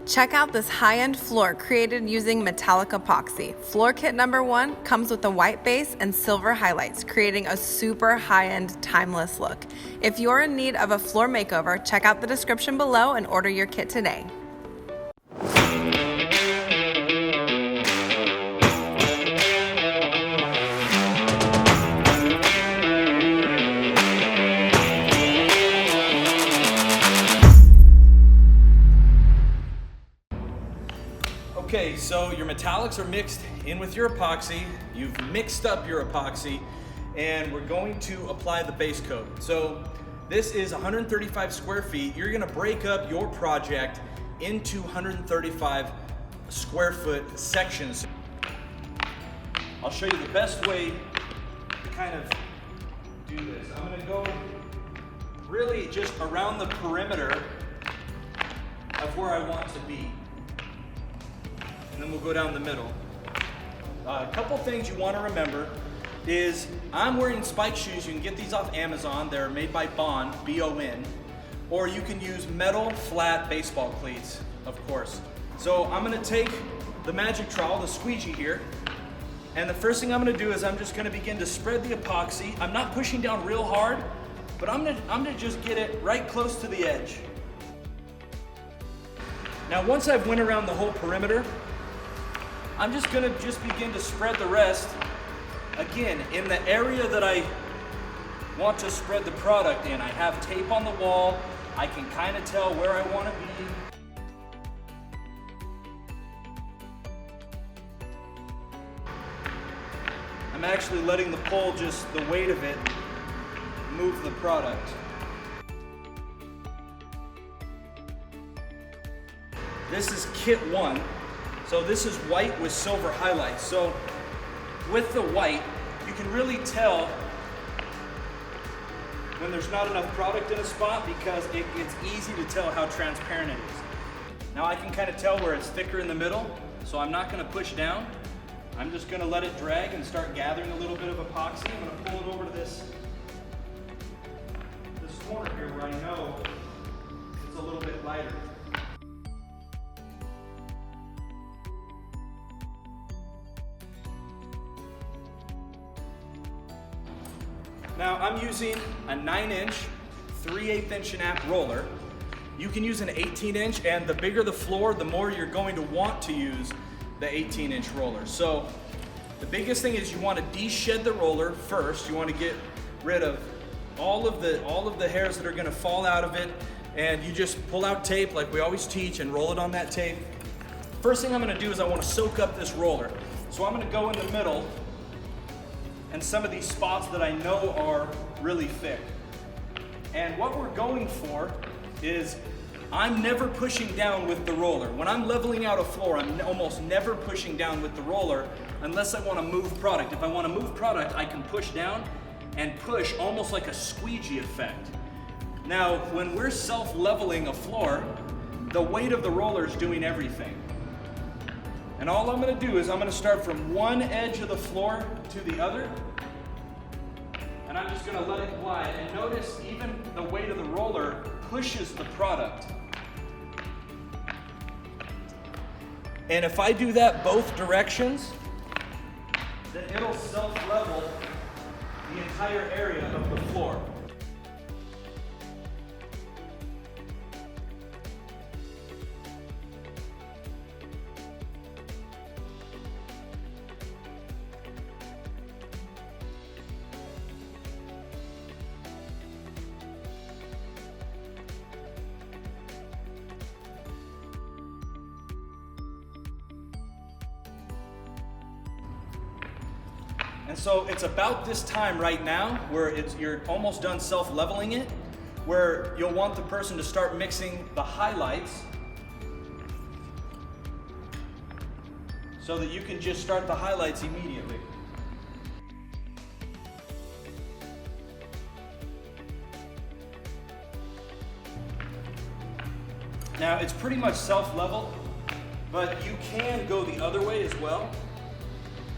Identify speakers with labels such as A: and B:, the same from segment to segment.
A: Check out this high-end floor created using Metallic Epoxy. Floor kit number 1 comes with a white base and silver highlights, creating a super high-end, timeless look. If you're in need of a floor makeover, check out the description below and order your kit today.
B: Okay, so your metallics are mixed in with your epoxy. You've mixed up your epoxy, and we're going to apply the base coat. So this is 135 square feet. You're gonna break up your project into 135 square foot sections. I'll show you the best way to kind of do this. I'm gonna go really just around the perimeter of where I want to be. And then we'll go down the middle. A couple things you want to remember is I'm wearing spike shoes. You can get these off Amazon. They're made by Bond, B-O-N. Or you can use metal flat baseball cleats, of course. So I'm going to take the magic trowel, the squeegee here, and the first thing I'm going to do is I'm just going to begin to spread the epoxy. I'm not pushing down real hard, but I'm going to just get it right close to the edge. Now once I've went around the whole perimeter, I'm just gonna begin to spread the rest, again, in the area that I want to spread the product in. I have tape on the wall. I can kind of tell where I want to be. I'm actually letting the pole, just the weight of it, move the product. This is kit 1. So this is white with silver highlights. So with the white, you can really tell when there's not enough product in a spot because it's easy to tell how transparent it is. Now I can kind of tell where it's thicker in the middle, so I'm not going to push down. I'm just going to let it drag and start gathering a little bit of epoxy. I'm going to pull it over to this corner here where I know it's a little bit lighter. Now I'm using a 9-inch, 3/8 inch and app roller. You can use an 18-inch, and the bigger the floor, the more you're going to want to use the 18-inch roller. So the biggest thing is you want to de-shed the roller first. You want to get rid of all of the hairs that are going to fall out of it, and you just pull out tape like we always teach and roll it on that tape. First thing I'm going to do is I want to soak up this roller. So I'm going to go in the middle and some of these spots that I know are really thick. And what we're going for is I'm never pushing down with the roller. When I'm leveling out a floor, I'm almost never pushing down with the roller unless I want to move product. If I want to move product, I can push down and push almost like a squeegee effect. Now, when we're self-leveling a floor, the weight of the roller is doing everything. And all I'm going to do is I'm going to start from one edge of the floor to the other, and I'm just going to let it glide. And notice even the weight of the roller pushes the product. And if I do that both directions, then it'll self-level the entire area of the floor. And so it's about this time right now where you're almost done self-leveling it, where you'll want the person to start mixing the highlights so that you can just start the highlights immediately. Now it's pretty much self-leveled, but you can go the other way as well.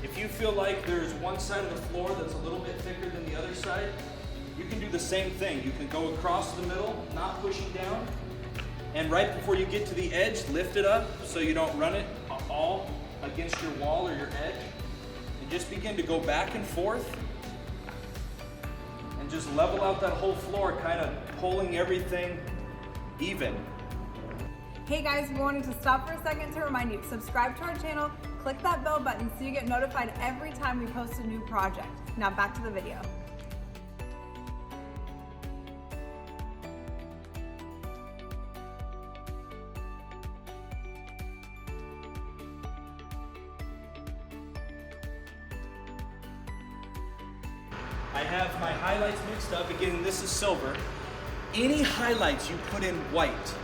B: If you feel like there's one side of the floor that's a little bit thicker than the other side, you can do the same thing. You can go across the middle, not pushing down, And right before you get to the edge, lift it up so you don't run it all against your wall or your edge. And just begin to go back and forth and just level out that whole floor, kind of pulling everything even.
C: Hey guys, we wanted to stop for a second to remind you, subscribe to our channel, click that bell button so you get notified every time we post a new project. Now back to the video.
B: I have my highlights mixed up. Again, this is silver. Any highlights you put in white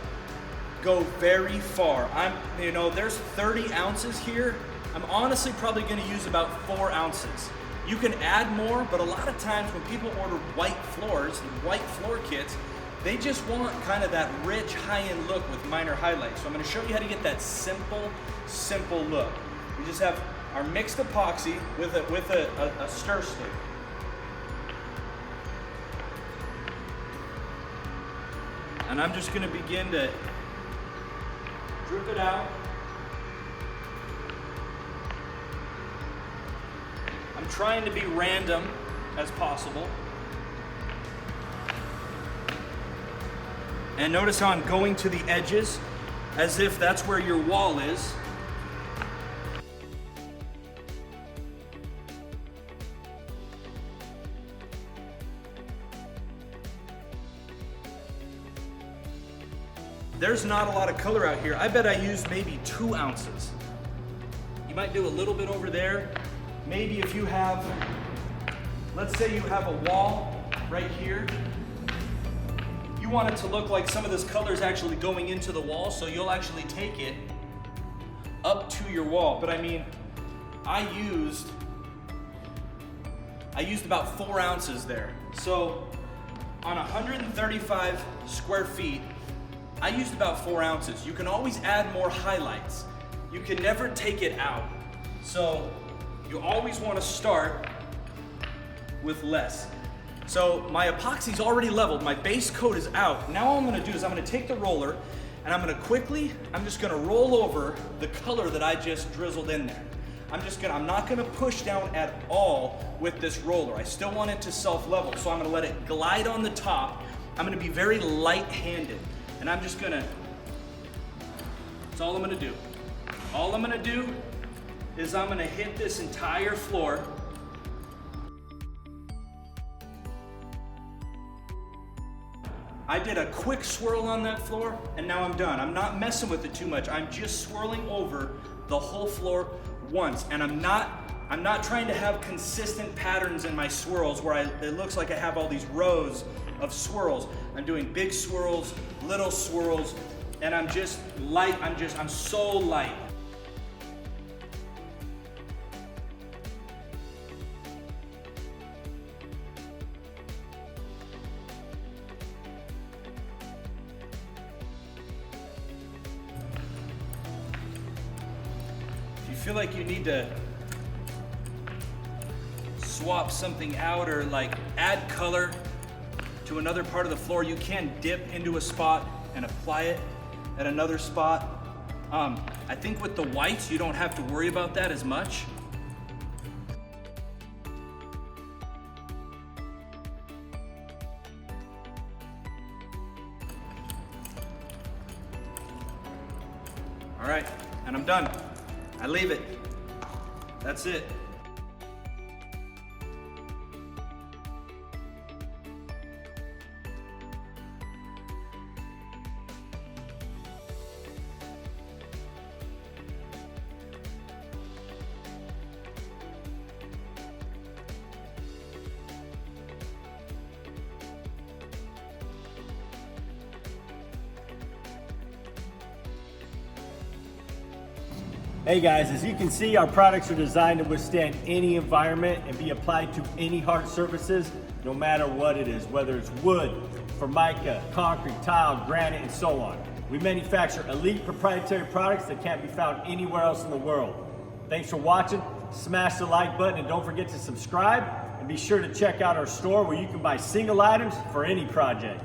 B: go very far. There's 30 ounces here. I'm honestly probably gonna use about 4 ounces. You can add more, but a lot of times when people order white floors, white floor kits, they just want kind of that rich high-end look with minor highlights. So I'm gonna show you how to get that simple look. We just have our mixed epoxy with a stir stick. And I'm just gonna begin to drip it out. I'm trying to be random as possible. And notice how I'm going to the edges as if that's where your wall is. There's not a lot of color out here. I bet I used maybe 2 ounces. You might do a little bit over there. Maybe if you have, let's say you have a wall right here. You want it to look like some of this color is actually going into the wall, so you'll actually take it up to your wall. But I mean, I used about 4 ounces there. So on 135 square feet, I used about 4 ounces. You can always add more highlights. You can never take it out. So you always want to start with less. So my epoxy's already leveled. My base coat is out. Now all I'm going to do is I'm going to take the roller and I'm just going to roll over the color that I just drizzled in there. I'm not going to push down at all with this roller. I still want it to self-level, so I'm going to let it glide on the top. I'm going to be very light-handed. And that's all I'm gonna do. All I'm gonna do is I'm gonna hit this entire floor. I did a quick swirl on that floor and now I'm done. I'm not messing with it too much. I'm just swirling over the whole floor once. And I'm not trying to have consistent patterns in my swirls where it looks like I have all these rows of swirls. I'm doing big swirls, little swirls, and I'm just light. I'm so light. If you feel like you need to swap something out or like add color to another part of the floor, you can dip into a spot and apply it at another spot. I think with the whites, you don't have to worry about that as much. All right, and I'm done. I leave it. That's it.
D: Hey guys, as you can see, our products are designed to withstand any environment and be applied to any hard surfaces, no matter what it is, whether it's wood, formica, concrete, tile, granite, and so on. We manufacture elite proprietary products that can't be found anywhere else in the world. Thanks for watching. Smash the like button and don't forget to subscribe, and be sure to check out our store where you can buy single items for any project.